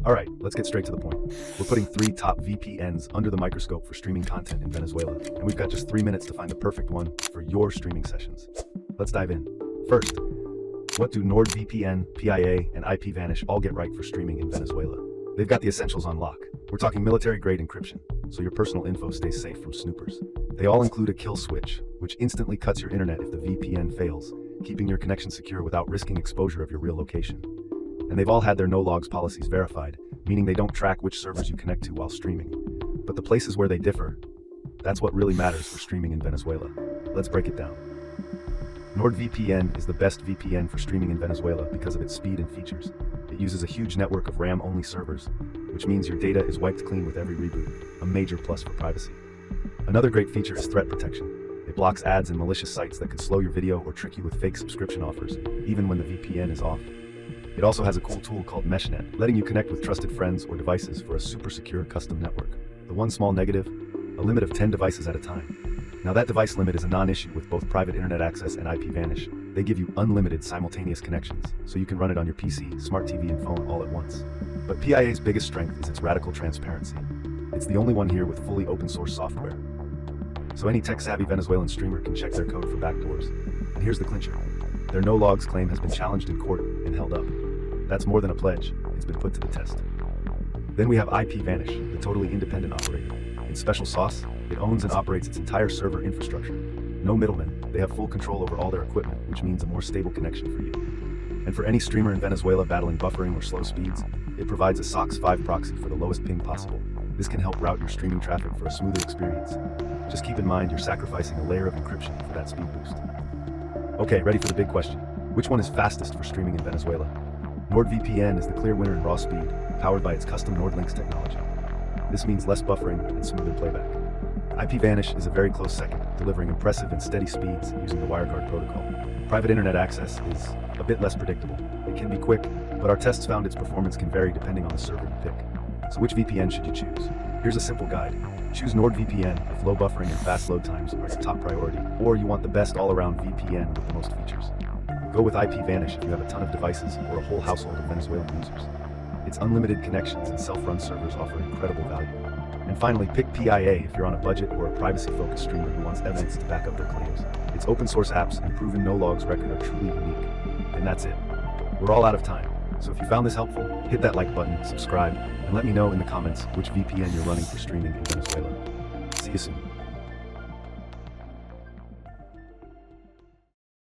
Alright, let's get straight to the point. We're putting 3 top VPNs under the microscope for streaming content in Venezuela, and we've got just 3 minutes to find the perfect one for your streaming sessions. Let's dive in. First, what do NordVPN, PIA, and IPVanish all get right for streaming in Venezuela? They've got the essentials on lock. We're talking military-grade encryption, so your personal info stays safe from snoopers. They all include a kill switch, which instantly cuts your internet if the VPN fails, keeping your connection secure without risking exposure of your real location. And they've all had their no-logs policies verified, meaning they don't track which servers you connect to while streaming. But the places where they differ, that's what really matters for streaming in Venezuela. Let's break it down. NordVPN is the best VPN for streaming in Venezuela because of its speed and features. It uses a huge network of RAM-only servers, which means your data is wiped clean with every reboot, a major plus for privacy. Another great feature is threat protection. It blocks ads and malicious sites that could slow your video or trick you with fake subscription offers, even when the VPN is off. It also has a cool tool called MeshNet, letting you connect with trusted friends or devices for a super secure custom network. The one small negative, a limit of 10 devices at a time. Now that device limit is a non-issue with both private internet access and IPVanish. They give you unlimited simultaneous connections, so you can run it on your PC, smart TV, and phone all at once. But PIA's biggest strength is its radical transparency. It's the only one here with fully open source software. So any tech-savvy Venezuelan streamer can check their code for backdoors. And here's the clincher. Their no-logs claim has been challenged in court and held up. That's more than a pledge, it's been put to the test. Then we have IPVanish, the totally independent operator. In special sauce, it owns and operates its entire server infrastructure. No middlemen, they have full control over all their equipment, which means a more stable connection for you. And for any streamer in Venezuela battling buffering or slow speeds, it provides a SOX 5 proxy for the lowest ping possible. This can help route your streaming traffic for a smoother experience. Just keep in mind you're sacrificing a layer of encryption for that speed boost. Okay, ready for the big question. Which one is fastest for streaming in Venezuela? NordVPN is the clear winner in raw speed, powered by its custom NordLynx technology. This means less buffering and smoother playback. IPVanish is a very close second, delivering impressive and steady speeds using the WireGuard protocol. Private internet access is a bit less predictable. It can be quick, but our tests found its performance can vary depending on the server you pick. So which VPN should you choose? Here's a simple guide. Choose NordVPN if low buffering and fast load times are your top priority, or you want the best all-around VPN with the most features. Go with IPVanish if you have a ton of devices or a whole household of Venezuelan users. Its unlimited connections and self-run servers offer incredible value. And finally, pick PIA if you're on a budget or a privacy-focused streamer who wants evidence to back up their claims. Its open-source apps and proven no-logs record are truly unique. And that's it. We're all out of time. So if you found this helpful, hit that like button, subscribe, and let me know in the comments which VPN you're running for streaming in Venezuela. See you soon.